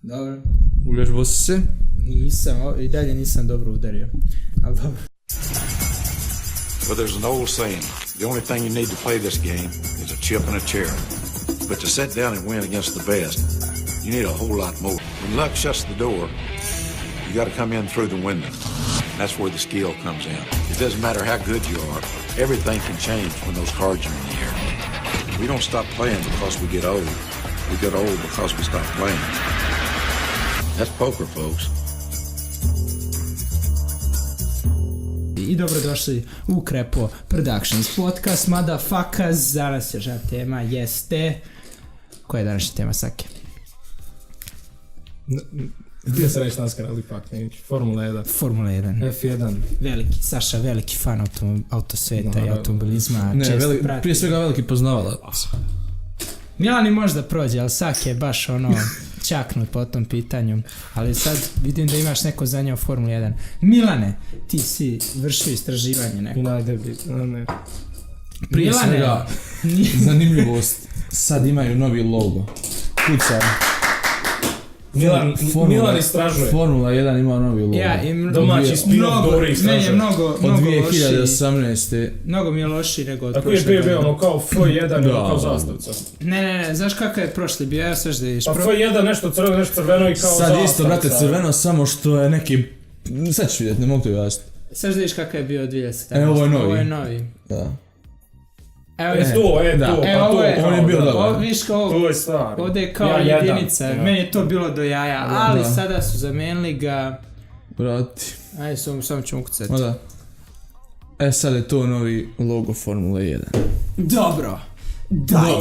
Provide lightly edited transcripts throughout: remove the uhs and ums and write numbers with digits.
Dobro. Uvježbao si se? Nisam, i dalje nisam dobro udario. Ali dobro. Well, there's an old saying, the only thing you need to play this game is a chip and a chair. But to sit down and win against the best, you need a whole lot more. When luck shuts the door, you got to come in through the window. That's where the skill comes in. It doesn't matter how good you are, everything can change when those cards are in the air. We don't stop playing because we get old. We get old because we stop playing. That's poker, folks. I dobrodošli u Krepo Productions podcast, motherfuckers. Danas je žena tema, jeste... Koja je današnja tema, Sake? Gdje se reći naskar, ali ipak neću. Formula 1. Formula 1. F1. Veliki, Saša, veliki fan autosveta i automobilizma. Ne, prije svega veliki poznavalac. Milani možda prođe, ali Sake je baš čaknut po tom pitanju. Ali sad vidim da imaš neko znanje o Formuli 1. Milane, ti si vršio istraživanje neko. Ne. Prije svega, zanimljivost, sad imaju novi logo. Kucar. Milan istražuje. Formula 1 ima novi logo. Domaći spin-off Dori istražuje. Mnogo od 2018. Mnogo mi je lošiji nego od prošle godine. Tako je bio ono kao F1 ili kao zastavca. Ne, znaš kakav je prošli bio, ja sve što vidiš. Pa F1 nešto crveno i kao zastavca. Sad isto, brate, crveno, samo što je neki... Sad ću vidjeti, ne mogu to jasniti. Sve što vidiš kakav je bio 2017. Ovo je novi. Da. Evo on je bio dobar. Viš kao to je stvar. Ovdje je kao jedinica, meni je to bilo do jaja, ali sada su zamenili ga... Brati. Ajde, samo ću ukucati. Da. Sad je to novi logo Formule 1. Dobro. Daj.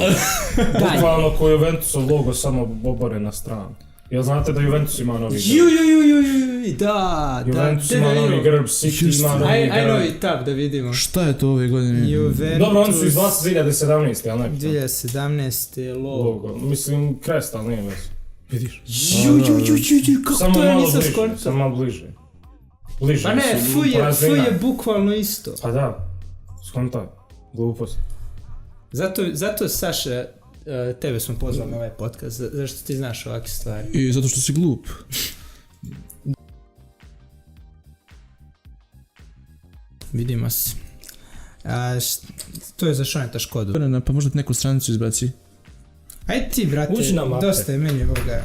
Bukvalno ko Juventusov logo samo obore na stranu. Jel znate da Juventus ima novi grb? Da. Juventus ima novi grb, City ima novi grb. Aj novi tab da vidimo. Šta je to ove godine? Juventus... Dobro, oni su iz 2017, jel ne? 2017. logo. Mislim, krest, ali nije vez. Vidiš? Kako to ja nisam skontao? Samo malo bliže. Bliže. Pa ne, F je bukvalno isto. Pa da, skontaj. Glupost. Zato Saša, tebe smo pozvali na ovaj podcast, zašto ti znaš ovakve stvari. I zato što si glup. Vidimo se. To je za Šoneta Škodu. Pa možda neku stranicu izbaci. Ajde ti, brate, dosta je meni ovoga.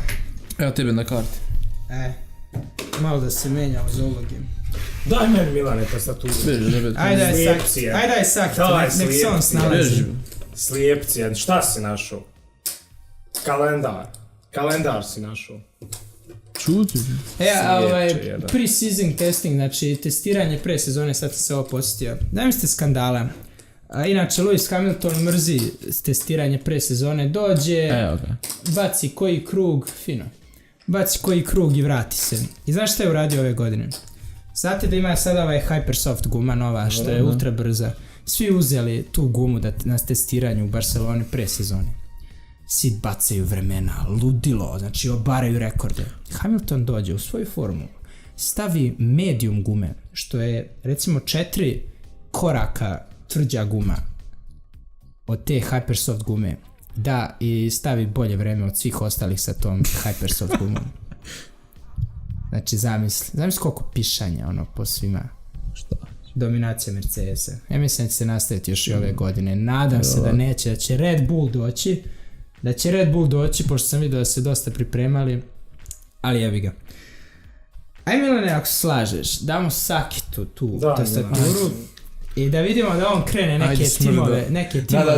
Evo tebe na karti. Malo da se menjamo za ulogim. Daj meni, Milane, tastaturu. Ajde, Saki, nek se on snalazi. Slijepcije, šta si našao? Kalendar si našao. Čuti. Pre-season testing, znači testiranje pre sezone, sad sam se ovo posjetio. Dajem ste skandala. Inače, Lewis Hamilton mrzi testiranje pre sezone, dođe, baci koji krug, fino. Baci koji krug i vrati se. I znaš šta je uradio ove godine? Znate da ima sada ovaj Hypersoft guma nova, što je ultra brza. Svi uzeli tu gumu na testiranju u Barceloni pre sezone. Svi bacaju vremena, ludilo, znači obaraju rekorde. Hamilton dođe u svoju formu, stavi medium gume, što je recimo 4 koraka tvrđa guma od te Hypersoft gume, da i stavi bolje vreme od svih ostalih sa tom Hypersoft gumom. Znači zamisli koliko pišanja po svima. Šta? Dominacija Mercedesa. Ja mislim da će se nastaviti još i ove godine. Nadam se da neće, da će Red Bull doći, pošto sam vidio da se dosta pripremali, ali jebi ga. Aj Milane, ako se slažeš, damo Saki tu tastaturu i da vidimo da on krene neke timove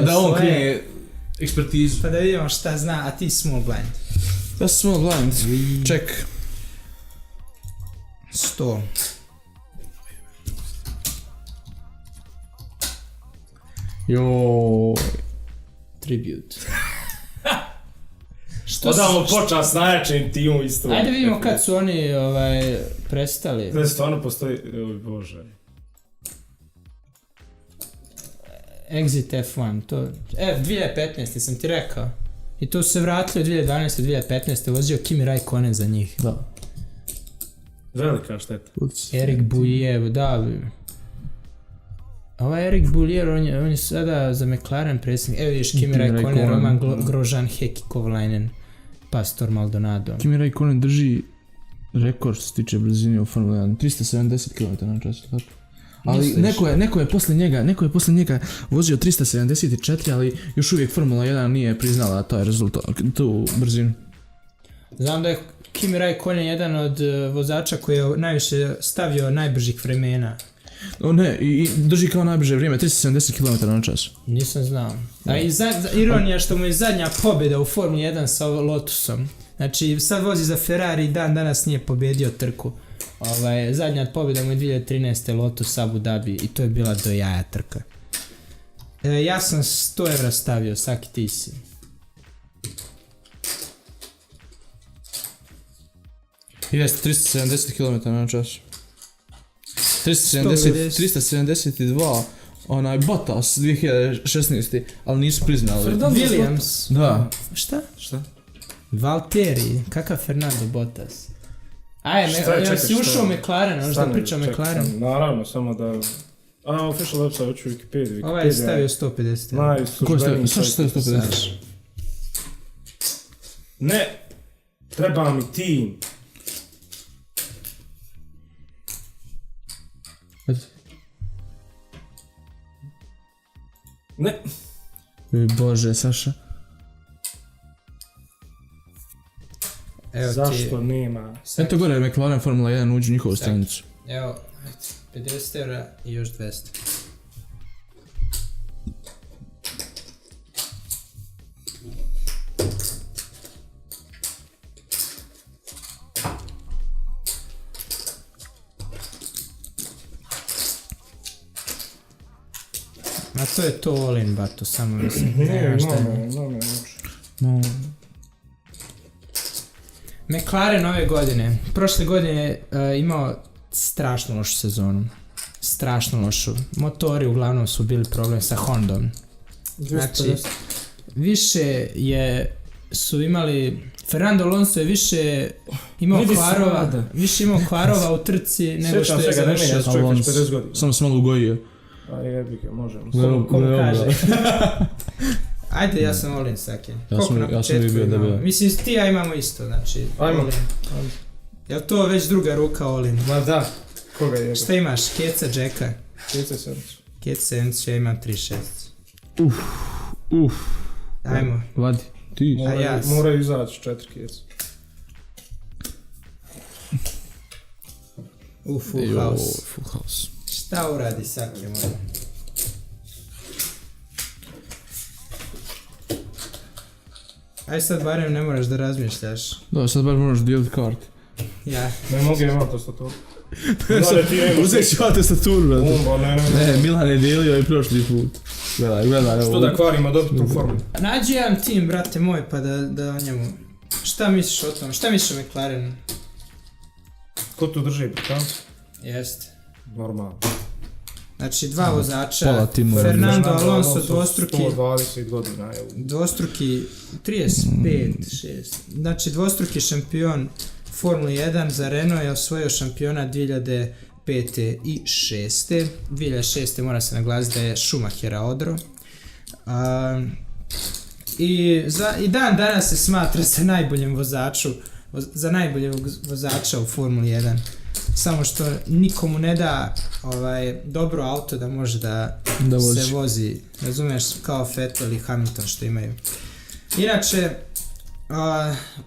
da on krene ekspertizu. Pa da vidimo šta zna, a ti small blind. Ja small blind, check. 100. Joj. Tribute. Odamo počas najjačim timu isto. Ajde vidimo kad su oni prestali. Da stvarno postoji, bože. Exit F1, to... 2015. sam ti rekao. I tu su se vratili u 2012. 2015. vozio Kimi Raikkonen za njih. Da. Velika šteta. Erik Boulier, da. Ovaj Erik Boulier, on je sada za McLaren predsjednik. Evo vidiš Kimi Raikkonen, Roman Grosjean, Heikki Kovalainen. Pastor Maldonado. Kimi Raikkonen drži rekord što se tiče brzine u Formula 1, 370 km/h, tako? Ali neko je poslije njega vozio 374, ali još uvijek Formula 1 nije priznala taj rezultat, tu brzinu. Znam da je Kimi Raikkonen jedan od vozača koji je najviše stavio najbržih vremena. Ne, i drži kao najbrže vrijeme, 370 km/h. Nisam znao. A i ironija što mu je zadnja pobjeda u Formuli 1 sa Lotusom. Znači sad vozi za Ferrari i danas nije pobjedio trku. Zadnja pobjeda mu je 2013. Lotus Abu Dhabi i to je bila do jaja trka. Ja sam 100 evra stavio, Saki ti si. Jeste, 370 km/h. 372, onaj Bottas 2016. ali nisu priznali. Williams. Da. Šta? Valtteri, kakav Fernando Bottas? Čekaj, si ušao u McLaren, ono što priča o McLaren? Naravno, samo da... official website, hoću Wikipedia. Ovaj je stavio 150. Najslužbeniji Ko je stavio 150? Ne, treba mi tim. Ne. Bože, Saša. Zašto nema? Eto gore, McLaren Formula 1 uđu u njihovu stranicu. Evo, 50 evra i još 200. A to je to all-in, bato, samo mislim. Ne. McLaren ove godine, prošle godine imao strašno lošu sezonu. Strašno lošu. Motori uglavnom su bili problem sa Hondom. Znači, su imali, Fernando Alonso je više imao kvarova u trci nego što je završio. Samo sam malo ugojio. A jebike, možemo. Komu kaže? Ajde, ja sam all-in, Saki. Ja sam bio debel. Mislim, ti ja imamo isto, znači. Ajmo. Jel to već druga ruka all-in? Ma da. Koga je? Šta imaš? Keca, Jacka? Keca Sencu. Keca Sencu, ja imam 3.6. Ajmo. Vadi, ti. Moraju izaći 4 keca. Full house. Full house. Šta uradi, Saki moj? Aj sad barem ne moraš da razmišljaš. Da, sad bar moraš dijeliti karte. Ja. Ne mogu imati tastaturu. Uzet ću ja tastaturu, brate. Ne, Milan je dijelio i prošli put. Gledaj. Što da kvarimo dobiti tu formu? Nađi jedan tim, brate moj, pa da o njemu... Šta misliš o tom? Šta misliš o McLarenu? Ko tu drži, Britanci? Jeste. Normalno. Znači, dva vozača, Fernando Alonso dvostruki... 120 godina, evo. Dvostruki, 35, 6. Znači, dvostruki šampion Formule 1 za Renault je osvojio šampiona 2005. i 2006. 2006. mora se naglasiti da je Schumachera odro. I dan danas se smatra za najboljim vozača u Formuli 1. Samo što nikomu ne da dobro auto da može da se vozi, razumiješ, kao Vettel i Hamilton što imaju. Inače,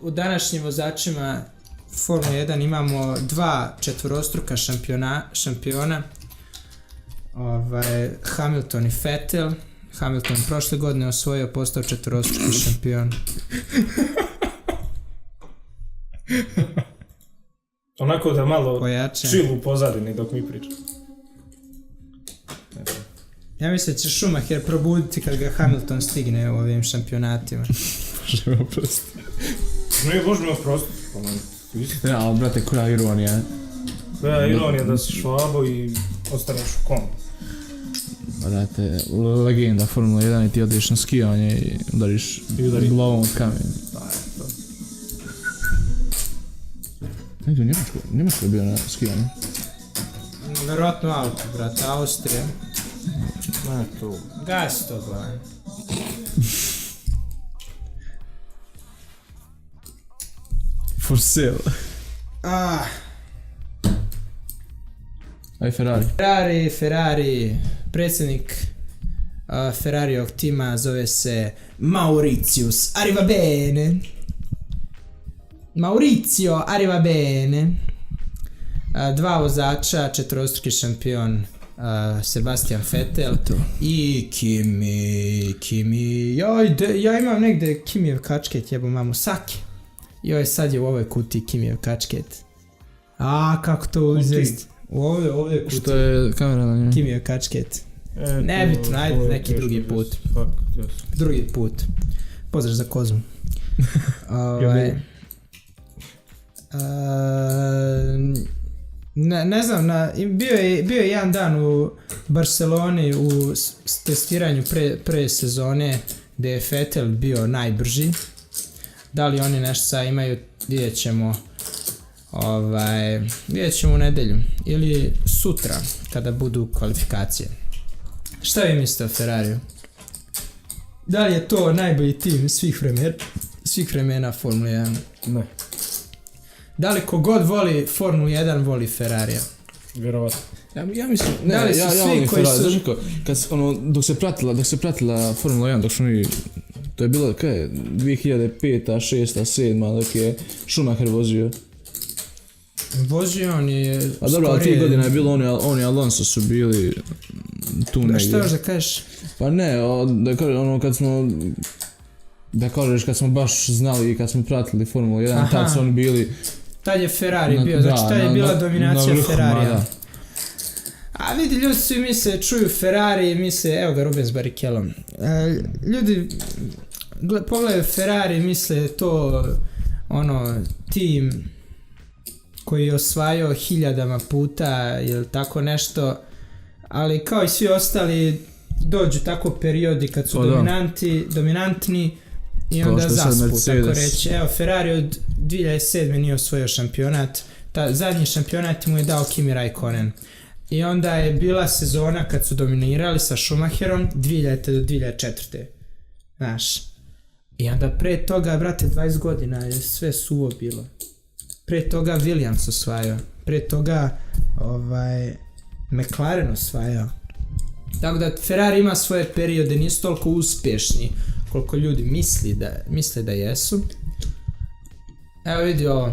u današnjim vozačima Formula 1 imamo dva četvorostruka šampiona, Hamilton i Vettel. Hamilton prošle godine osvojio, postao četvorostruki šampion. Onako da malo chill u pozadini dok mi pričamo. Ja mislim da će Schumacher probuditi kad ga Hamilton stigne u ovim šampionatima. Možemo oprostiti. Ne, možemo oprostiti. Ja, ali brate, koja ironija. Koja ironija da si švabo i ostaneš u komu. Brate, legenda Formula 1 i ti odeš na skijanje i udariš glavom od kamen. Nekdo Njemačko je bio na skijanju. Vjerojatno auto, brate, Austrija. Ne, tu. Gas to gledam. For sale. Aj Ferrari, predsjednik Ferrariovog tima zove se Mauritius Arrivabene. Maurizio Arrivabene. Dva vozača, četvorostruki šampion Sebastian Vettel i Kimi, ja imam negdje Kimijev kačket, jebo mamu, Saki. Joj, sad je u ovoj kutiji Kimijev kačket. Kako to uzeti? Ovdje kutija. Što je kamera na njoj? Kimijev kačket. Nebitno, ajde neki drugi put. Drugi put. Pozdrav za Kozmu. Ne znam, bio je jedan dan u Barceloni u testiranju pre sezone gdje je Vettel bio najbrži. Da li oni nešto sad imaju, vidjet ćemo u nedjelju ili sutra kada budu kvalifikacije. Šta vi mislite o Ferrariju? Da li je to najbolji tim svih vremena Formule 1? Ne. Da li kogod voli Formulu 1 voli Ferrarija? Vjerovatno. Ja mislim, ne, da li su ja svi volim koji Ferrari, su... znaš kako, dok se pratila Formula 1, dok su oni, to je bilo, kaj je, 2005, 6, 7, dok je Schumacher vozio. Vozio on je... A dobro, ali 3 godine je bilo, oni Alonso su bili tu negdje. Šta još da kažeš? Pa ne, kad smo baš znali i kad smo pratili Formulu 1, tad su oni bili... Tad je Ferrari bio, znači tad je bila dominacija Ferrarija. A vidi, ljudi svi misle, čuju Ferrari i misle, evo ga Rubens Barrichello. Ljudi pogledaju Ferrari i misle to tim koji je osvajao hiljadama puta ili tako nešto, ali kao i svi ostali dođu tako periodi kad su dominantni i onda zaspu, tako reći. Evo, Ferrari od 2007. nije osvojio šampionat, zadnji šampionat mu je dao Kimi Raikkonen. I onda je bila sezona kad su dominirali sa Schumacherom 2000. do 2004. Znaš. I onda pre toga, brate, 20 godina je sve suvo bilo. Pre toga Williams osvajao. Pre toga McLaren osvajao. Tako da Ferrari ima svoje periode, nisu toliko uspješni koliko ljudi misle da jesu. Evo vidi ovo.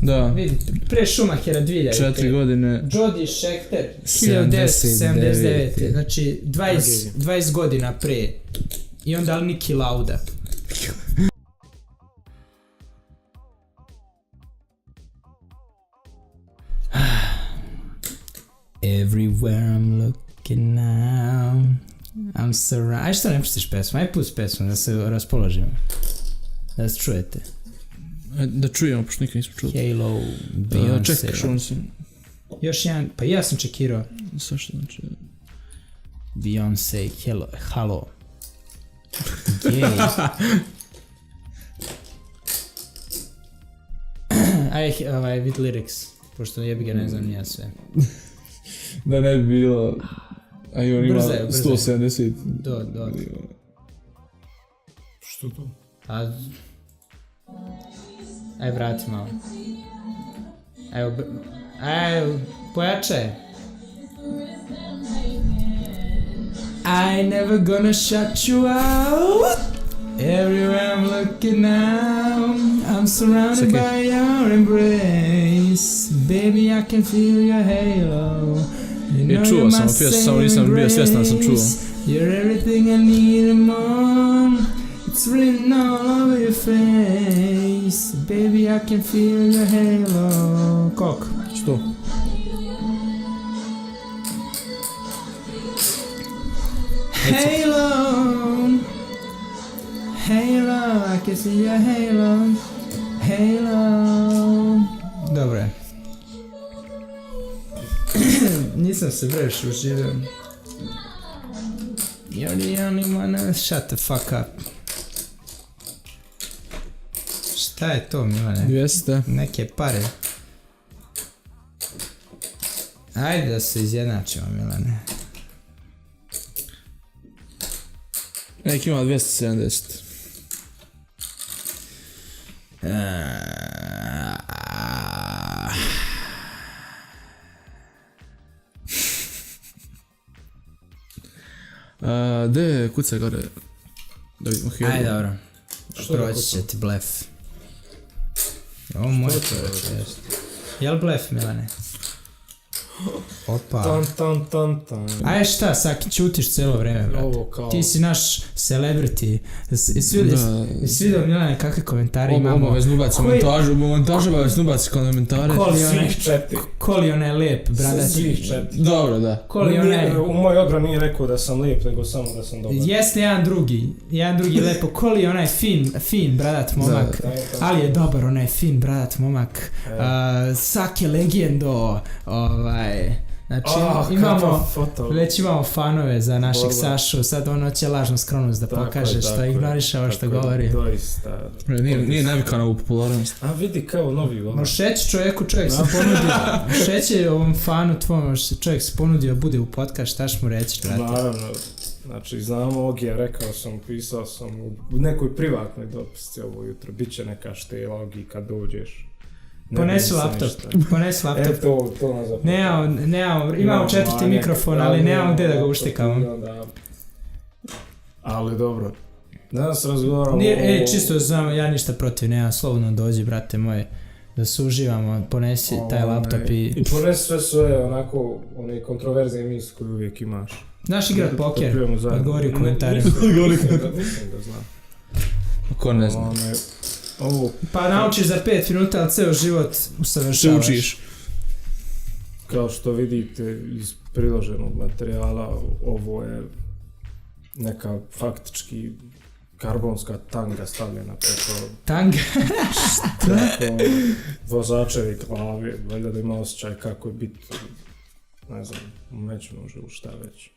Da. Vidi, pre Schumachera 2000. 4 godine. Jody Scheckter 1979. Znači 20 godina pre. I onda Niki Lauda. Everywhere I'm looking now, I'm surrounded. Aj što ne pustiš pesmu, aj pusti pesmu da se raspoložimo. Da se čujete. Da čujemo, pošto nikad nismo čuli. Halo, Beyoncé. Čekaj, što on si... Još jedan, pa ja sam čekirao. Sve što znači... Beyoncé, Halo. Gay. Aj, vid lyrics, pošto jebi ga ne znam nija sve. Da ne bi bilo... A i on ima 170. Do. Što to? Aj, vrati malo. Aj, pojačaj. I never gonna shut you out. Everywhere I'm looking now, I'm surrounded by your embrace. Baby, I can feel your halo. You know čuo you're sam, my samo nisam bio svjestan da sam čuo. You're everything I need and more. It's written all over your face. Baby, I can feel your halo. Kok? Što? Halo, I can see your halo. Dobro je. Nisam se breš uživio. You're the only one, shut the fuck up. Šta je to, Milane? 200. Neke pare. Ajde da se izjednačimo, Milane. Nek ima 270. De kuca gore. Da vidimo Halo. Aj, dobro. Proći će ti blef. Ovo moj čovječ. Jel blef, Milane? Opa. Tan. Aj šta, Saki, čutiš cijelo vrijeme, brate. Ovo kao... Ti si naš celebrity. Jesi vidio, Milane, kakve komentare imamo? Obavezno ubaci montažu, obavezno ubaci komentare. Koli onaj lijep, brada. Svih 4. Dobro, da. Koli onaj... U moj odbran nije rekao da sam lijep, nego samo da sam dobar. Jeste jedan drugi lepo. Koli onaj fin bradat momak. Da. Ali je dobar onaj fin bradat momak. Saki legendo. Znači već imamo fanove za našeg Sašu, sad ono će lažnu skromnost da pokaže što ignoriše ovo što govori. Doista. Nije navikao na ovu popularnost. A vidi kao novi ono. Šeć čovjek se ponudio, Šeć je ovom fanu tvom, čovjek se ponudio bude u podcast, šta ćeš mu reći, brate? Naravno, znači znam Ogija, rekao sam, pisao sam u nekoj privatnoj dopisci ovo jutro, bit će neka štela Ogi kad dođeš. Ponesi laptop. To nas zapravo. Nemamo, imamo 4. mikrofon, ali nemamo gdje da ga uštikamo. Ali dobro. Danas razgovaramo čisto znam, ja ništa protiv, nema, slobodno dođi, brate moje, da se uživamo, ponesi taj laptop I ponesi sve svoje, onako, one kontroverzne misli koje uvijek imaš. Znaš igrat poker? Odgovori u komentarima. Mislim da znam. Ko ne zna. Pa naučiš za 5 minuta, ali ceo život usavršavaš. Se učiš. Kao što vidite iz priloženog materijala, ovo je neka faktički karbonska tanga stavljena preko... Tanga? preko vozačevi glave, valjda da ima osjećaj kako je biti, ne znam, neću može u šta već.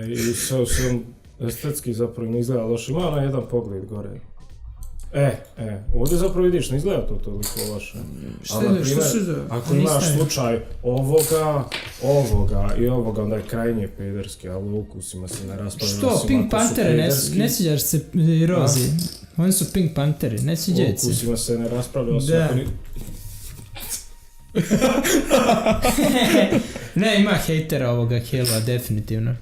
I sve sam estetski zapravo ne izgleda loše, ima na jedan pogled gore. Ovdje zapravo vidiš, ne izgleda to toliko loše. Ako imaš slučaj ovoga i ovoga, onda je krajnje pederski, ali u ukusima se ne raspravlja. Što? Pink Pantere, ne sviđaš se Rozi? Oni su Pink Panteri, ne sviđaju se. U ukusima se ne raspravlja Ne, ima hejtera ovoga Halo-a, definitivno.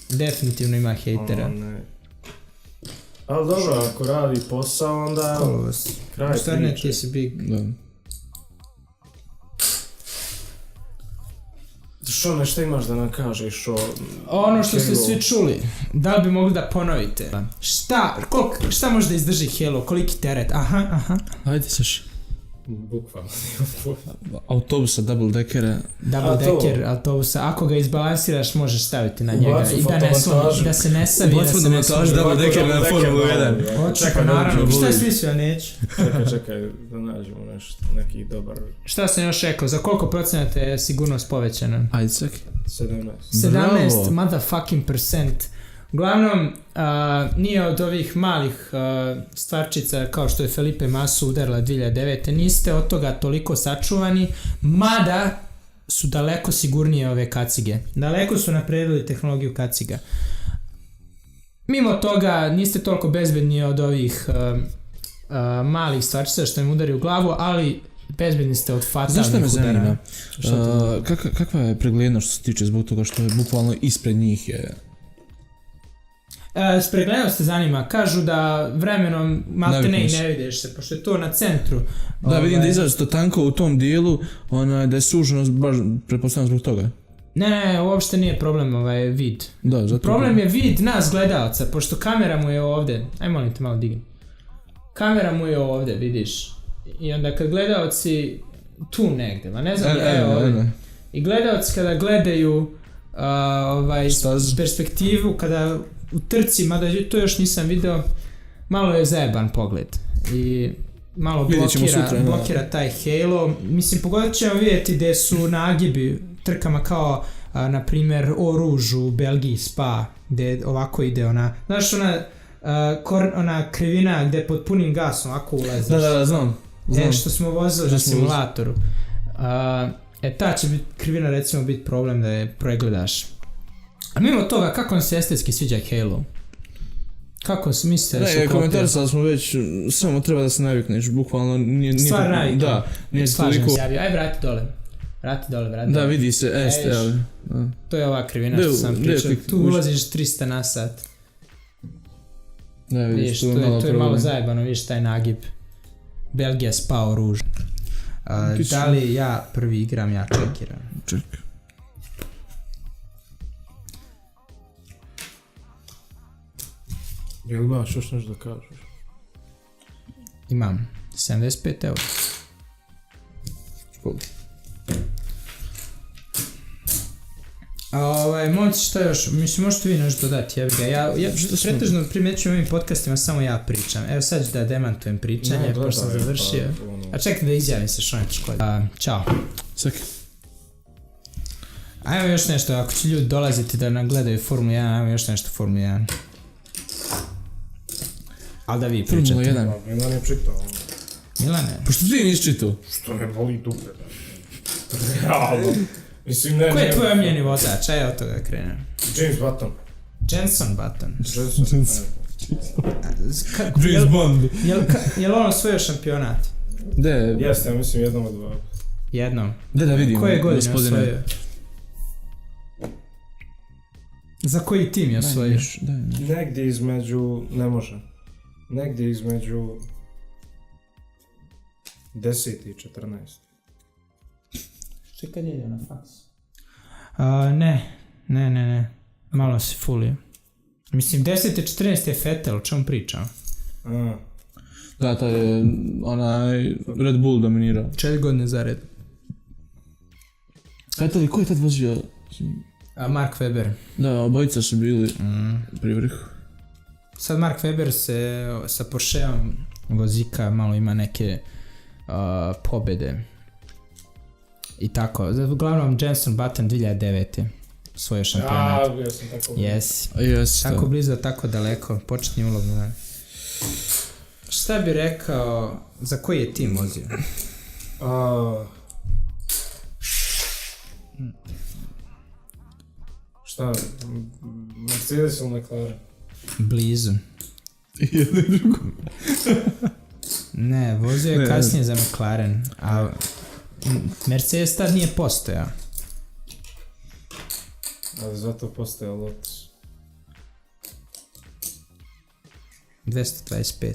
Definitivno ima hejtera. Ali dobro, ako radi posao, onda... Kolos. Kraj Šta ne, priče. ti si big. Što nešto imaš da nam kažeš o... Ono što ste svi čuli, da li bi mogli da ponovite? Šta može da izdrži Halo, koliki teret? Aha. Ajde Saš. Bukvalno. Autobusa, double deckera. Double decker autobusa, ako ga izbalansiraš možeš staviti na njega i da se ne savi, Ubacimo da montaž double decker na Formulu 1. Hoću, pa naravno, šta je smislio, neću. Čekaj, da nađemo nešto, neki dobar... Šta sam još rekao, za koliko procenata je sigurnost povećana? Ajde čekaj. 17 motherfucking %. Uglavnom, nije od ovih malih stvarčica kao što je Felipe Masu udarila 2009. Niste od toga toliko sačuvani, mada su daleko sigurnije ove kacige. Daleko su napredili tehnologiju kaciga. Mimo toga, niste toliko bezbedni od ovih malih stvarčica što im udari u glavu, ali bezbedni ste od fatalnih udara. Zašto me zanima? Kakva je preglednost što se tiče zbog toga što je bukvalno ispred njih je... Preglednost te zanima, kažu da vremenom malte ne vidiš se, pošto je to na centru. Da, vidim da je izrazito tanko u tom dijelu, da je suženost baš pretpostavljam zbog toga. Ne, uopšte nije problem vid. Da, zato problem je vid nas gledalca, pošto kamera mu je ovdje. Aj molim te malo digni. Kamera mu je ovdje, vidiš. I onda kad gledalci tu negdje, ma ne znam, ovdje. I gledalci kada gledaju perspektivu, kada u trci, mada to još nisam video, malo je zajeban pogled i malo blokira taj Halo. Mislim, pogodat ćemo vidjeti gdje su nagibi trkama kao, na primjer, Eau Rouge u Belgiji, Spa, gdje ovako ide ona, znaš ona krivina gdje pod punim gasom ovako ulaziš. Da, znam. Što smo vozili na simulatoru. Ta će krivina recimo biti problem da je pregledaš. A mimo toga, kako vam se estetski sviđa Halo? Kako se mislite da se uklopio? Komentarisali smo već, samo treba da se navikneš, bukvalno nije... Stvar navika. Da, nije slažem toliko... se javio, aj vrati dole. Vrati dole. Da, vidi se, este, Vidiš? ali. To je ova krivina što sam pričao. Tu ulaziš 300 na sat. Ne, Vidiš, to je malo zajebano, vidiš taj nagib. Belgija spao ruž. Da li ja prvi igram, ja čekiram. Čekaj. Jel imaš još nešto da kažeš? Imam 75 eura. Školu. Momci, šta još? Mislim, možete vi nešto dodati, jebi ga. Ja pretežno primjećujem ovim podcastima, samo ja pričam. Evo sad ću da demantujem pričanje, pošto sam završio. A čekaj da izjavim se što neću kod. Ćao. Svaki. Ajmo još nešto, ako će ljudi dolaziti da nam gledaju Formulu 1, ajmo još nešto Formulu 1. Ali da vi pričate. Formula 1. Milan je čitao. Milane. Pošto ti nisi čitao? Što me boli dupe. Realno. Mislim, ne. Ko je tvoj omiljeni vozač? Ajde od toga krenem. James Button. Jenson Button. James Bond. Je li on osvojio šampionat? De. Jeste, ja mislim jednom od dva. Jednom. Da vidimo. Koje godine osvojio? Za koji tim je osvojio? Negdje između, ne može. Negdje između 10 i 14. Čekaj, je na faksu? Ne. Malo si fulio. Mislim, 10 i 14 je Vettel, o čemu pričam? Da, to je onaj Red Bull dominirao. 4 godine za red. Vettel, ko je tad vozio? Mark Webber. Da, obojica su bili pri vrhu. Sad Mark Webber se sa Porscheom vozika malo ima neke pobjede. I tako. Uglavnom Jenson Button 2009. Svoj šampionat. Ja sam tako. Yes. Tako blizu, tako daleko. Početni ulog. Šta bi rekao, za koji je tim vozio? Šta? Mercedes ili McLaren? Blizu. Jedno i drugo. Ne, vozio je kasnije za McLaren, a Mercedes tad nije postojao. Ali zato postoje Lotus. 225.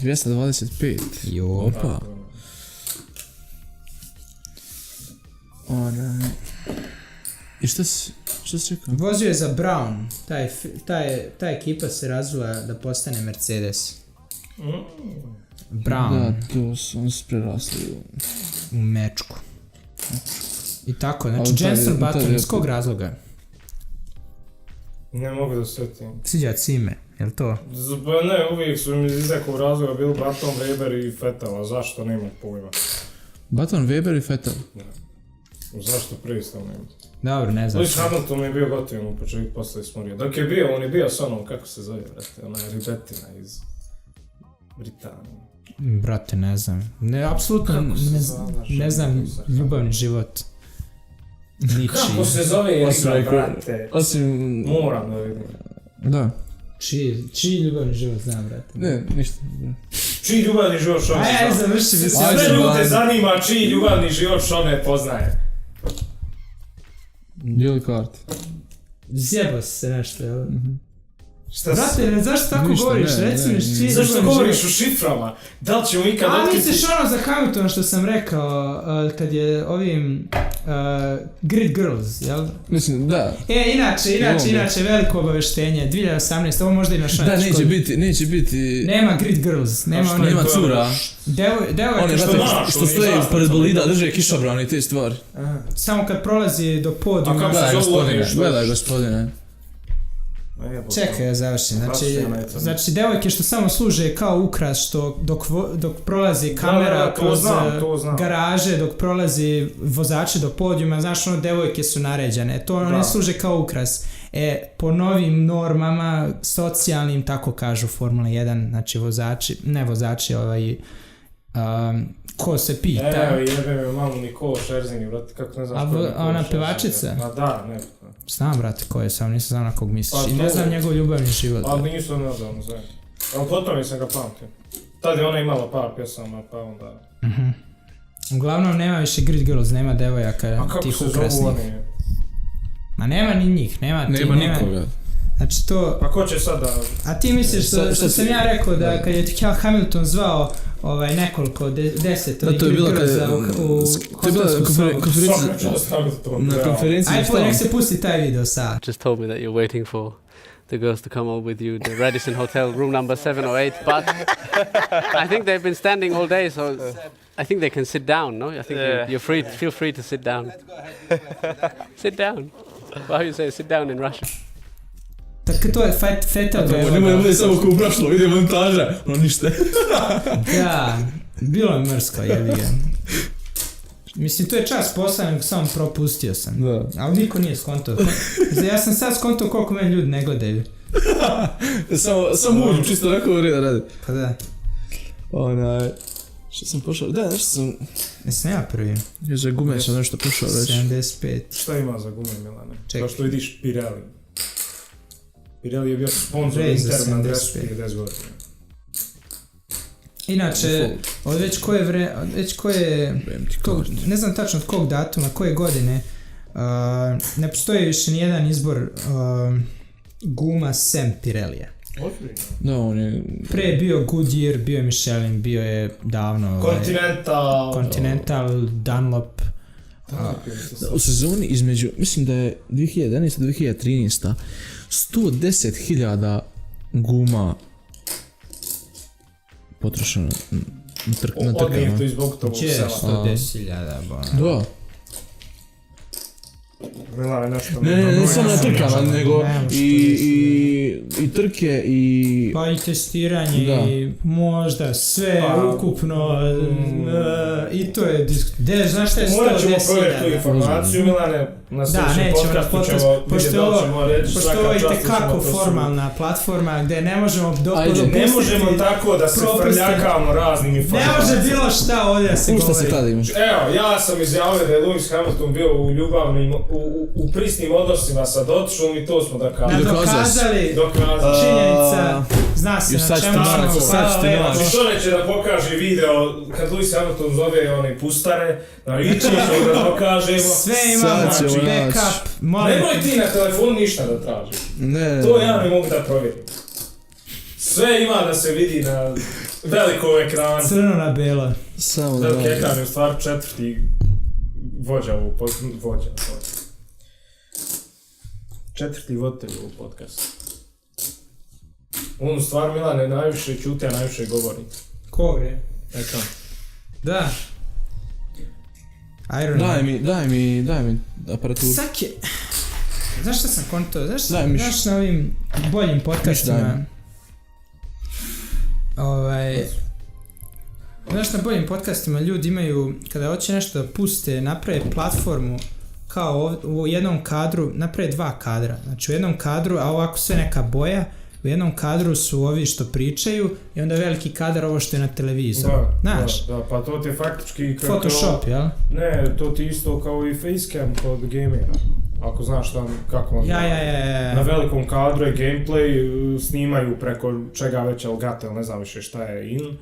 225. Jo. Opa. I šta si rekao? Vozio je za Brown. Ta ekipa se razvila da postane Mercedes. Brown. Da, to su se prerasli u mečku. I tako, znači Jenson Button, iz kog razloga? Ne mogu da sjetim. Sviđa ti ime, jel to? Ne, uvijek su mi iz nekog razloga bili Button, Weber i Vettel, a zašto nema pojma? Button, Weber i Vettel? Da. Zašto pristao nema? Dobro, ne znam. Lewis Hamilton je bio gotivno u početku, posle smorio. Dok je bio, on je bio s onom, kako se zove, brate, ona je ribetina iz Britanije. Brate, ne znam. Ne, apsolutno ne znam ljubavni život. Ničiji. Kako se zove Erika, brate? Osim... Moram da vidim. Da. Čiji ljubavni život znam, brate? Ne, ništa. Čiji ljubavni život što ne zna? Ajde, završi se. Sve ljude zanima čiji ljubavni život što ne poznaje. Dijeli karti. Zjebao si se nešto, jel? Brate, zašto tako govoriš? Reci mi čiji... Zašto govoriš u šiframa? Da li ćemo ikad otkriti... misliš ono za Hamiltona što sam rekao kad je ovim Grid Girls, jel? Mislim, da. Inače, veliko obaveštenje, 2018, ovo možda i na šanečku. Da, neće biti... Nema Grid Girls, nema cura. Devojke što stoje pored bolida, drže kišobrane i te stvari. Samo kad prolazi do podijuma. A kako se zove? Gledaj, gospodine. Čekaj, ja završim. Znači, devojke što samo služe kao ukras, što dok prolazi kamera kroz garaže, dok prolazi vozači do podijuma, znaš, ono, devojke su naređene. To one služe kao ukras. Po novim normama, socijalnim, tako kažu Formula 1, znači vozači, ko se pita. Evo, jebe me mamu Nikolo Šerzini, brate, kako ne znaš ko je Nikolo ona pevačica? A da, ne. Znam, brate, ko je sam, nisam znam na kog misliš. I ne znam njegov ljubavni život. Ali nisam ne znam, znam. Ali potom sam ga pamtio. Tad je ona imala par pjesama, pa onda... Uglavnom nema više grid girls, nema devojaka A kako tih se zovu ukrasnih. oni? Ma nema ni njih, nema nikoga. Znači to... Pa ko će sad da... A ti misliš što sam ja rekao da kad je Hamilton zvao nekoliko, 10 ovih grid girlsa u hostelsku sobu. Na konferenciji Ajde, nek se pusti taj video sad. Just told me that you're waiting for the girls to come over with you, the Radisson Hotel, room number 7 or 8, but I think they've been standing all day, so I think they can sit down, no? I think you're free, feel free to sit down. Sit down. How you say sit down in Russian? Tako to je Vettel Nemoj da bude samo ko prošlo, ide montaža, ništa. Da, bilo je mrsko, jebi ga. Mislim, to je čas posla, samo propustio sam. Da. Ali niko nije skontao. Ja sam sad skontao koliko meni ljudi ne gledaju. Samo uđu, čisto onako reda radi. Pa da. Što sam pošao, da, nešto sam... Jesam ja prvi. Još za gume sam nešto pošao reći. 75. Šta ima za gume, Milane? Čekaj. Kao što vidiš Pirelli. Pirelli je bio sponsor Intera na 10 godina. Inače, od već koje, ne znam tačno od kog datuma, koje godine, ne postoji više nijedan izbor guma sem Pirellija. Da, on je... Pre je bio Goodyear, bio je Michelin, bio je davno... Continental, Dunlop. U sezoni između, mislim da je 2011-2013 110.000 guma potrošeno na trkama. Od njih to izbog tog sela. 110.000, bona. Da. Milane, nešto... Ne samo na trkama, nego i trke i... Pa i testiranje i možda sve ukupno i to je znaš šta je 110.000? Morat ćemo provjeriti tu informaciju, Milane, na sljedećem podcastu ćemo vidjeti da li ćemo reći svaka čast. Pošto ovo je tekako formalna platforma gdje ne možemo dopustiti... Ne možemo tako da se frljakamo raznim informacijama. Ne može bilo šta ovdje da se govori. Evo, ja sam izjavio da je Lewis Hamilton bio u ljubavnim, u prisnim odnosima sa Dotšom i to smo dokazali. Činjenica, zna se na čemu smo. Što neće da pokaže video kad Lewis Hamilton zove one pustare, da ići da pokažemo. Sve imamo, backup, nemoj ti na telefonu ništa da tražiš. To ja ne mogu da provjerim. Sve ima da se vidi na velikom ekranu. Crno na belo. Veliki ekran je u stvari četvrti vođa u četvrti voditelj u podcastu. On u stvari, Milane, najviše čuti, a najviše govori. Ko je? Ekran. Da. Daj mi aparaturu. Sake. Znaš šta sam konto? Znaš na ovim boljim podcastima? Znaš na boljim podcastima ljudi imaju, kada hoće nešto da puste, naprave platformu kao u jednom kadru, naprave 2 kadra. Znači u jednom kadru, a ovako sve neka boja, u jednom kadru su ovi što pričaju i onda veliki kadar ovo što je na televizoru. Da, pa to ti je faktički... Photoshop, jel? Ne, to ti isto kao i facecam kod gamera. Ako znaš kako on... Na velikom kadru je gameplay, snimaju preko čega već Elgato, ne znam više šta je in.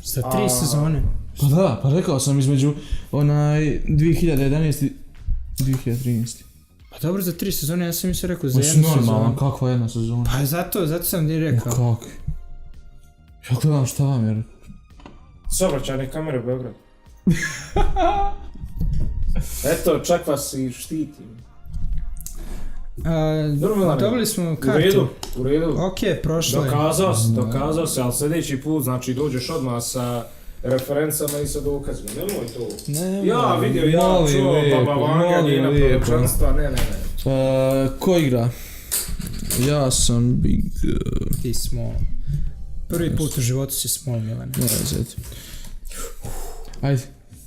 Za 3 sezone. Pa da, pa rekao sam između 2011 i 2013. Pa dobro, za 3 sezone, ja sam mi se rekao za 1 sezonu. Normalno, kakva jedna sezona? Pa zato sam ti rekao. Kako? Ja gledam šta vam je rekao. Saobraćajne kamere u Beogradu. Eto, čak vas i štitim. Dobili smo kartu. U redu. Ok, prošlo je. Dokazao se, ali sljedeći put, znači dođeš odmah sa referencama i sa dokazima. Nemoj to. Ja vidio, ja čuo, Baba Vanga, njena proročanstva, ne. Ko igra? Ja sam Big... Ti Small. Prvi put u životu si Small, Milan. Ne, zeti. Ajde.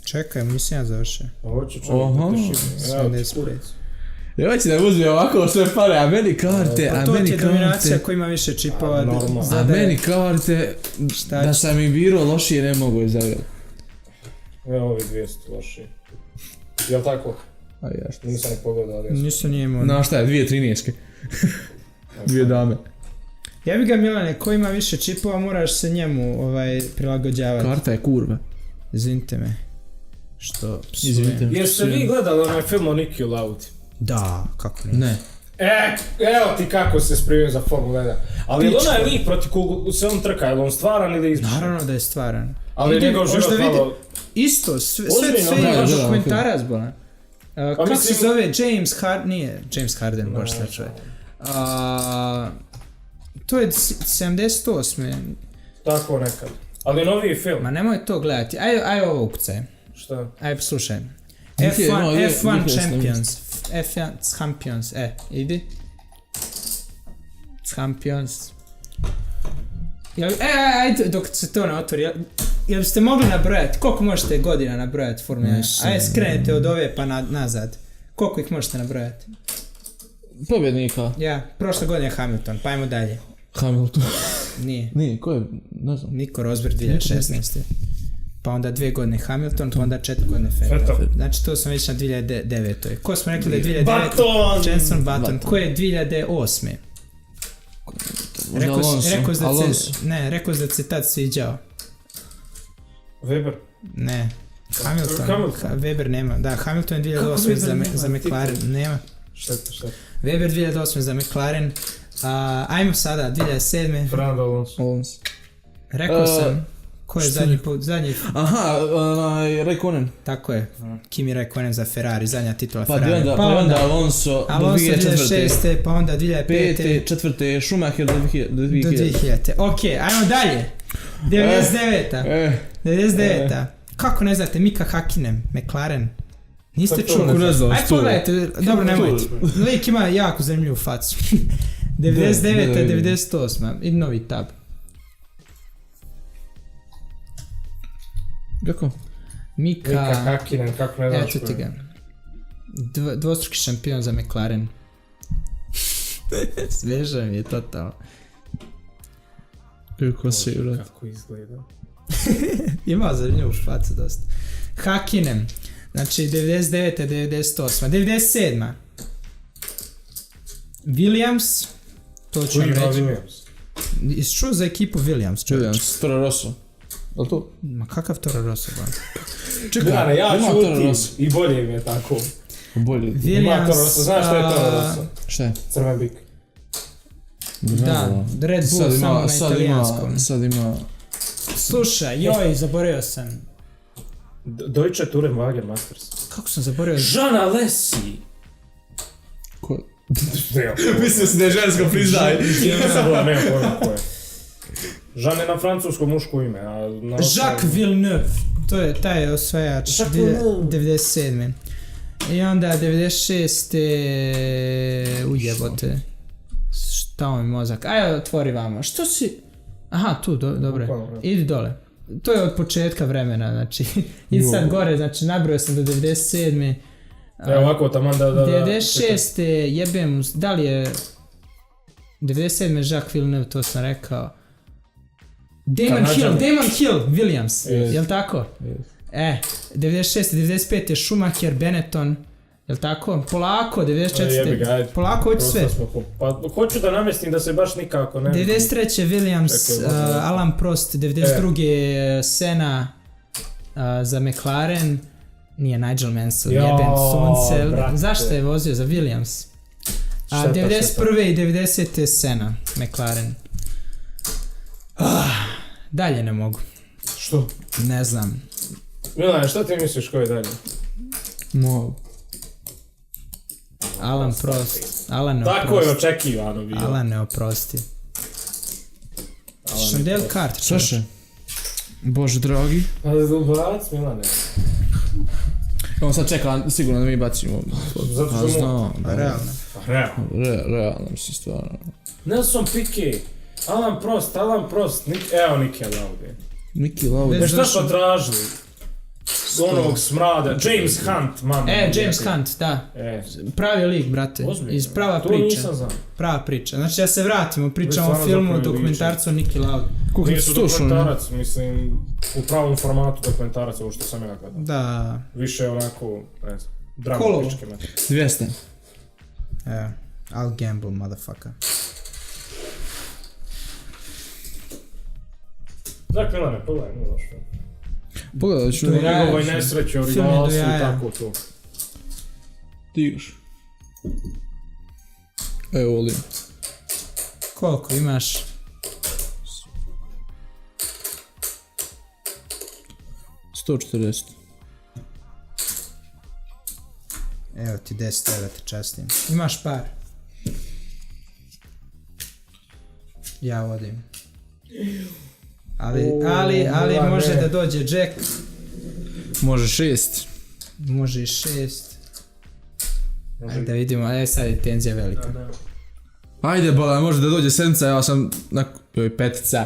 Čekaj, mislim ja završio. Ovo ću čovjek da te šim. 75. Evo će da uzme ovako sve pare, a meni karte, pa to ti je dominacija koja ima više čipova. A meni karte, da sam i birao lošije ne mogu izagrati. Evo ovi 200 lošije. Jel' tako? A jašto. Nisam ih pogledao. Nisu nije imao. No šta je, 2 13-ke. 2 dame. Ja bi ga Milane, ko ima više čipova moraš se njemu prilagođavati. Karta je kurva. Izvinite me. Što Izvinite me. Jeste vi gledali onaj film o Niki Laudi? Da, kako ne. Ne. Evo ti kako se spremio za Formula 1. Ali je onaj lik protiv koga se on trka, je li on stvaran ili izmišljen? Naravno da je stvaran. Ali Ide, njegov život možda vidi- malo... Isto, sve Ozbiljno, je da, dokumentarac bolan. Kako mislim- se zove James Harden, nije James Harden, možda šta čuje. To je 78. Tako nekad. Ali noviji film. Ma nemoj to gledati, aj ovo ukucaj. Šta? Aj slušaj. Niti je, no, je, F1 niti je Champions. F1 Champions, idi. Champions. Ajde dok se to ne otvori, jel biste mogli nabrojati, koliko možete godina nabrojati Formula 1? Ajde skrenete od ove pa nazad. Koliko ih možete nabrojati? Pobjednika. Ja, prošle godine Hamilton, pa ajmo dalje. Hamilton. Nije. Nije, ko je, ne znam. Nico Rosberg 2016. Pa onda 2 godine Hamilton, pa onda 4 godine Vettel. Vettel. Znači to smo već na 2009. Ko smo rekli da je 2009? Button! Jenson Button. Ko je 2008? Rekao da se tad sviđao. Weber. Ne. Hamilton. Hamilton. Weber nema. Da, Hamilton je 2008 za McLaren. Nema. Šteta. Weber 2008 za McLaren. Ajmo sada, 2007. Fernando Alonso. Rekao sam. Ko je zadnji? Aha, Raikkonen. Tako je. Kimi Raikkonen za Ferrari, zadnja titula Pa Ferrari. onda Alonso do 2006. Pa onda 2005. 5. četvrte Schumacher do 2000. Do 2000. Ok, ajmo dalje. 99. Kako ne znate, Mika Hakkinen, McLaren. Niste To čuli? ne znam, Ajde pogledajte, dobro nemojte. Lik ima jako zanimljivu facu. 99. 98. I novi tab. Kako? Mika Hakkinen, kako ne znaš. Eto ti ga. Dvostruki šampion za McLaren. Sveža mi je totalno. Kako si, vrat. Kako izgleda. Imao zanimljivu facu dosta. Hakkinen. Znači 99. 98. 97. Williams. To ću vam reći. Jesi čuo za ekipu Williams? Williams, Toro Rosso. Jel' to? Ma kakav Toro Rosso, ba? Čekaj, ja ima ću Toro utim Rosso. i bolje mi je tako. Bolje. Ima Toro Rosso, znaš što je Toro Rosso? Šta je? Crven bik. Da, Red Bull samo na italijanskom. Sad ima... Slušaj, joj, zaboravio sam. Deutsche Tourenwagen Masters. Kako sam zaboravio? Jean Alesi. Ko? Mislim se da je žensko priznaj. Nema pojma ko je. Jean je na francuskom muško ime, a na... Jacques Villeneuve. To je taj osvajač. 97. I onda 96. Ujebote. Šta on mozak? Ajde, otvori vama. Što si... Aha, tu, dobro. Idi dole. To je od početka vremena, znači. Idi sad gore, znači nabrojao sam do 97. Evo ovako, taman da... 96. jebem, da li je... 97. Jacques Villeneuve, to sam rekao. Damon Hill, Williams, jel' tako? 96. 95. Schumacher, Benetton, jel' tako? Polako, 94. Polako, hoću sve. Pa hoću da namestim da se baš nikako ne... 93. Williams, Alain Prost, 92. Senna za McLaren, nije Nigel Mansell, jeben sunce. Zašto je vozio za Williams? 91. i 90. Senna, McLaren. Dalje ne mogu. Što? Ne znam. Milane, što ti misliš ko je dalje? Mogu. Alain Prost. Tako je očekivano bilo. Alain ne oprosti. Chandel Kart. Slušaj. Bože dragi. Ali dubac, Milane. On sad čeka sigurno da mi bacimo. Zato što mu... Realno. Realno, mislim stvarno. Nelson Piquet. Alain Prost. Evo Niki Lauda. Niki Lauda. Šta smo tražili? Onog smrada. James Hunt, man. James Hunt, da. Pravi lik, brate. Iz prava priča. To nisam znao. Prava priča. Znači da se vratimo, pričamo o filmu, dokumentarcu o Niki Lauda. Nije to dokumentarac, mislim, u pravom formatu dokumentarac, ovo što sam ja gledao. Da. Više onako, ne znam, dramatičke mete. 200. I'll gamble, motherfucker. Znak Milane, pogledaj, nije loš film. Pogledat ću. To je U njegovoj jaja, nesreći, film je originalnosti do i jaja. tako to. Ti još. Evo volim. Koliko imaš? $140. Evo ti 10 evra te častim. Imaš par? Ja vodim. Ali može da dođe Jack. Može 6. Može i 6. Ajde da vidimo, sad je tenzija velika. Ajde bola, može da dođe 7, ja sam na 5.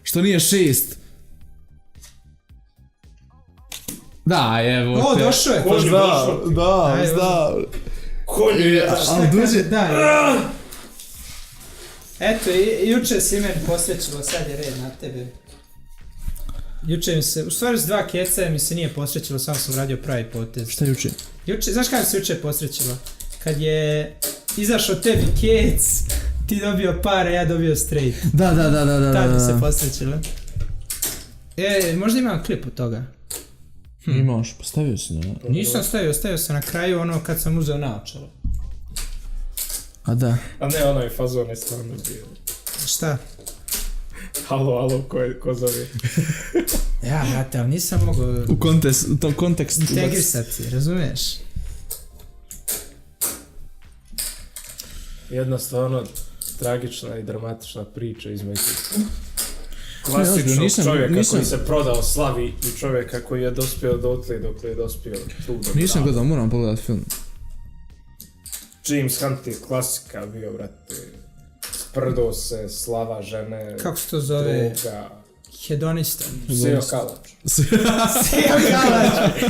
Što nije 6. Da, evo te. O, došao je! Ko je došao? Da, Ajde, da. Konji, Ali dođe... Da, eto, juče si meni posvećilo, sad je red na tebe. Juče mi se, u stvari s 2 keca mi se nije posvećilo, samo sam radio pravi potez. Šta juče? Juče, znaš kada se juče posvećilo? Kad je izašao tebi kec, ti dobio pare, ja dobio straight. Da. Tad mi se posvećilo. Možda imam klip od toga. Imaš, postavio si na... Nisam stavio sam na kraju ono kad sam uzeo naočalo. A da. A ne, onaj fazon je stvarno bio. Šta? Halo, ko zove? Ja, brate, ali nisam mogao U tom kontekstu... integrisati, razumiješ? Jedna stvarno tragična i dramatična priča između Ne, klasičnog čovjeka nisam- koji se prodao slavi i čovjeka koji je dospio dotle dok je dospio tu do Nisam grada. gledao, moram pogledat film. James Hunt je klasika bio, brate. Sprdo se, slava žene, Kako se to zove? droga, Hedonista. seo kalač. Seo kalač!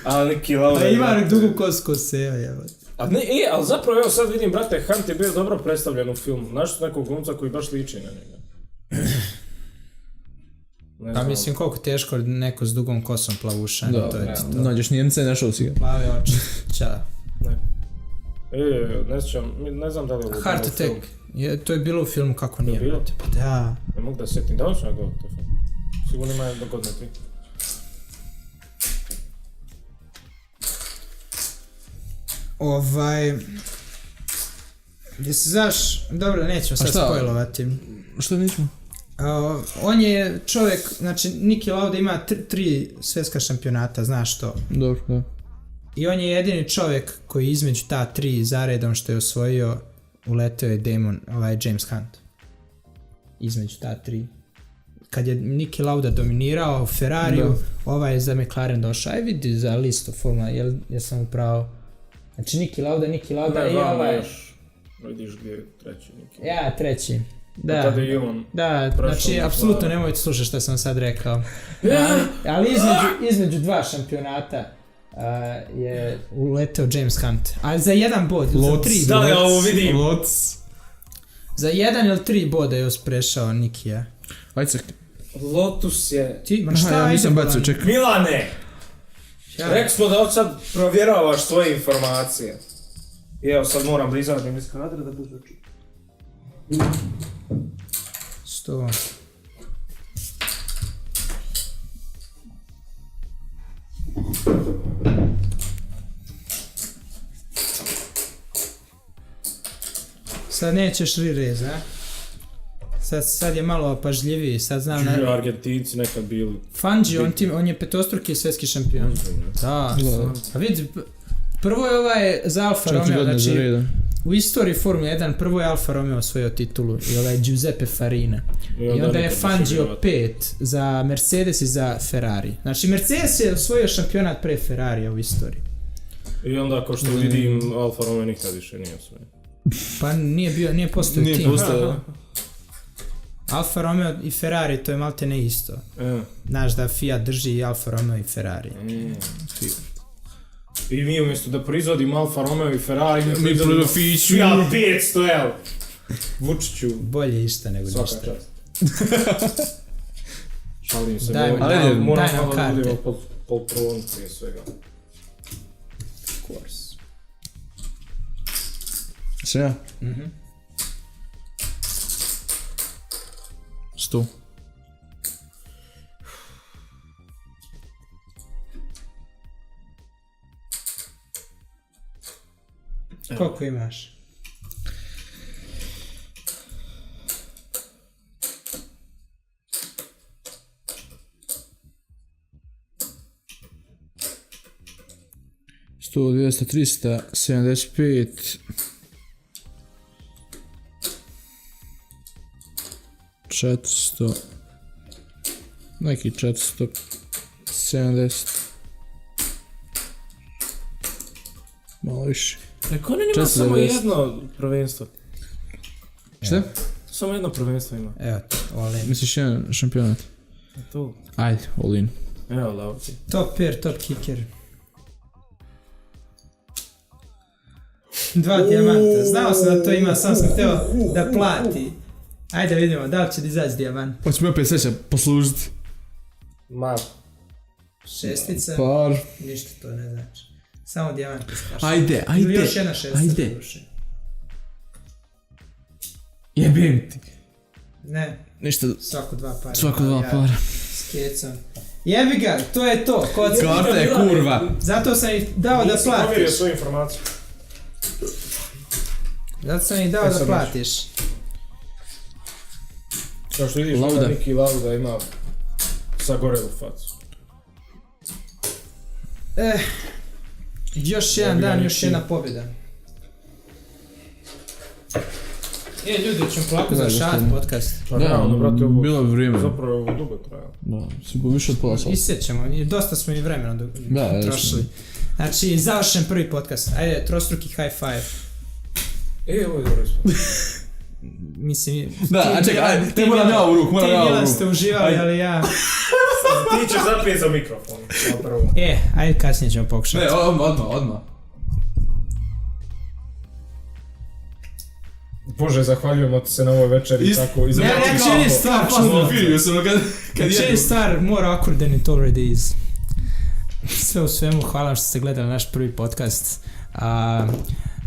Ali neki Lauren... Pa ima dugu kosku seo, jebate. A ne, ali zapravo evo sad vidim, brate, Hunt je bio dobro predstavljen u filmu. Znaš su nekog glumca koji baš liči na njega. Ne Pa znam. mislim koliko teško neko s dugom kosom plavušan, Da, to je da. to. nađeš Njemca i našao si ga. Plave oči, ča. Ne. Ne znam da li je ovo Heart bilo u filmu. Attack, to je bilo u filmu, kako nije, bilo? brate, pa da. Ne mogu da se sjetim, da li sam ja gledao taj film? Sigurno ima jedno godine ti. Jesi znaš, dobro, nećemo sad šta? spojlovati. Što nećemo? On je čovjek, znači Niki Lauda ima 3 svjetska šampionata, znaš to. Dobro, da. I on je jedini čovjek koji između ta 3 zaredom što je osvojio, uleteo je James Hunt. Između ta 3. Kad je Niki Lauda dominirao Ferrariju, ovaj je za McLaren došao. Aj vidi za listu Formula, jel sam upravo. Znači Niki Lauda Ne, i vama ovaj... još. Vidiš gdje je treći Niki. Ja, treći. Da. Tada je i on. Da, Prošao znači, na apsolutno Ferrari. nemojte slušati što sam sad rekao. Ali između 2 šampionata je uleteo James Hunt. A za 1 bod, za 3 Da, boda. ja ovo vidim. Za 1 ili 3 boda je još prešao Nikija. Ajde se. Lotus je... Ti, ma Aha, šta ja ajde, nisam bolan? bacio, čekaj. Milane! Ja. Rekli smo da od sad provjeravaš svoje informacije. I evo sad moram da izađem iz kadra da bude čuti. 100. Sad nećeš rirez, a? Sad je malo pažljiviji, sad znam na... Argentinci nekad bili. Fangio, on je petostruki svjetski šampion. Da, a vidi, prvo je za Alfa 4 Romeo, godine za znači redom. u istoriji Formule 1 prvo je Alfa Romeo osvojio titulu i Giuseppe Farina. I onda je nikad Fangio više 5 za Mercedes i za Ferrari. Znači Mercedes je osvojio šampionat pre Ferrarija u istoriji. I onda, kao što vidim, Alfa Romeo nikad više nije osvojen. Pa nije postojao Nije tim. postao. Alfa Romeo i Ferrari, to je malte ne isto. Znaš da Fiat drži i Alfa Romeo i Ferrari. I mi umjesto da proizvodimo Alfa Romeo i Ferrari, mi proizvodimo proizvodimo Fiat. Fiat 500, evo. Vučiću, Bolje išta nego svaka ništa. čast. Šalim se, Daj moram nam malo da karte. budemo pod prvom prije svega. Of course. Sve ja? 100. Koliko imaš? Sto, 200, 300, 75... 400... Neki 470... Malo više. Neko on ima 490. samo jedno prvenstvo. Šta? Samo jedno prvenstvo ima. Evo ti, all in. Misliš jedan šampionat? Tu. Ajde, all in. Evo, lavci. Top pair, top kicker. 2 dijamanta, znao sam da to ima, sam sam htio da plati. Ajde vidimo, da li će da izaći dijamant. Hoće mi opet sreća poslužiti. Malo. Šestica, Par. ništa to ne znači. Samo dijamant je strašno. Ajde, ajde. Ili još jedna šestica. Ajde. Duše. Jebim ti. Ne, Ništa, svako 2 para. svako 2 para. S kecom. Jebi ga, to je to. Karta je kurva. Zato sam ih dao da Nisi provjerio platiš. svoju informaciju. Zato sam ih dao da platiš. Kao što vidiš, Lauda. Niki Lauda ima sagorelu facu. Još jedan dan, još jedna pobjeda. Ljudi, ćemo polako završavati podcast. Da, brate, ovo bilo bi vrijeme. zapravo ovo dugo traja. Da, sigurno više od pola sata. Isjećamo, dosta smo i vremena Da, trošili. Znači, završen prvi podcast. Ajde, trostruki high five. Ovo je dobro ispod. Mislim, Da, a čekaj, ajde, te moram ja u ruku, moram ja u Ti Milan ruku. ste uživali, ali ja... Ti ćeš zapijet za mikrofon. Zapravo. Ajde kasnije ćemo pokušati. Ne, odmah. Bože, zahvaljujemo ti se na ovoj večeri. Tako, čini stvar čudno. Čini stvar more awkward than it already is. Sve u svemu, hvala što ste gledali naš prvi podcast.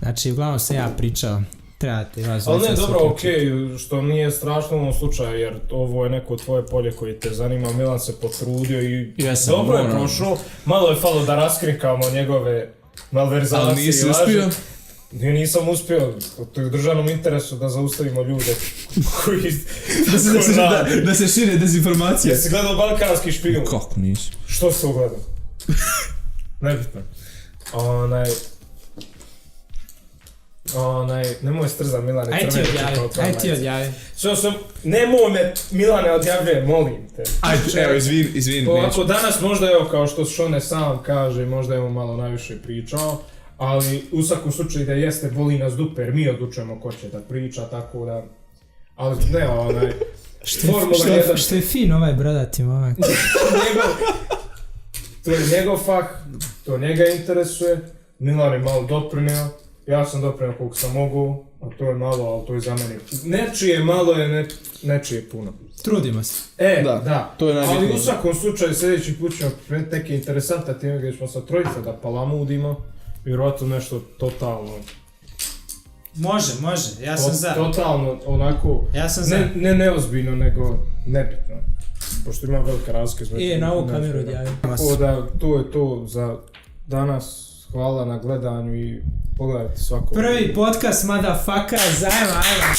Znači, uglavnom sam ja pričao. Trebate vas ali ne, dvojica dobro, se okej, što nije strašno u ovom slučaju, jer ovo je neko tvoje polje koje te zanima. Milan se potrudio i Jesam, dobro je moram. prošlo. Malo je falo da raskrinkamo njegove malverzacije. Ali nisi i laži. uspio? Ja nisam uspio, to je u državnom interesu da zaustavimo ljude koji... Da se šire dezinformacije. Jesi gledao Balkanski špijun? Kako nisi? Što se ugledao? Nebitno. Nemoj strzat Milane, Aj ti odjavi. Što sam, nemoj me Milane odjavljuje, molim te. Ajde, evo, izvini, Ovako, danas možda evo kao što Šone sam kaže, možda evo malo najviše pričao, ali u svakom slučaju da jeste boli nas dupe, jer mi odlučujemo ko će da priča, tako da... Ali ne, Što je fin ovaj brodati momak. To je njegov fah, to njega interesuje, Milan je malo doprinio, ja sam doprinio koliko sam mogu, a to je malo, ali to je za mene. Nečije malo je, nečije puno. Trudimo se. Da, to je najbitnije. ali u svakom slučaju sljedeći put ćemo pripremiti neke interesantne teme gdje ćemo sa trojica da palamudimo, vjerojatno nešto totalno... Može, ja sam za. Totalno onako, Ja sam za. ne neozbiljno, nego nebitno. Pošto ima velika razlika između... Na ovu kameru odjavi. Tako da, to je to za danas. Hvala na gledanju i pogledajte svako. Prvi podcast, motherfucker, zajma, ajmo.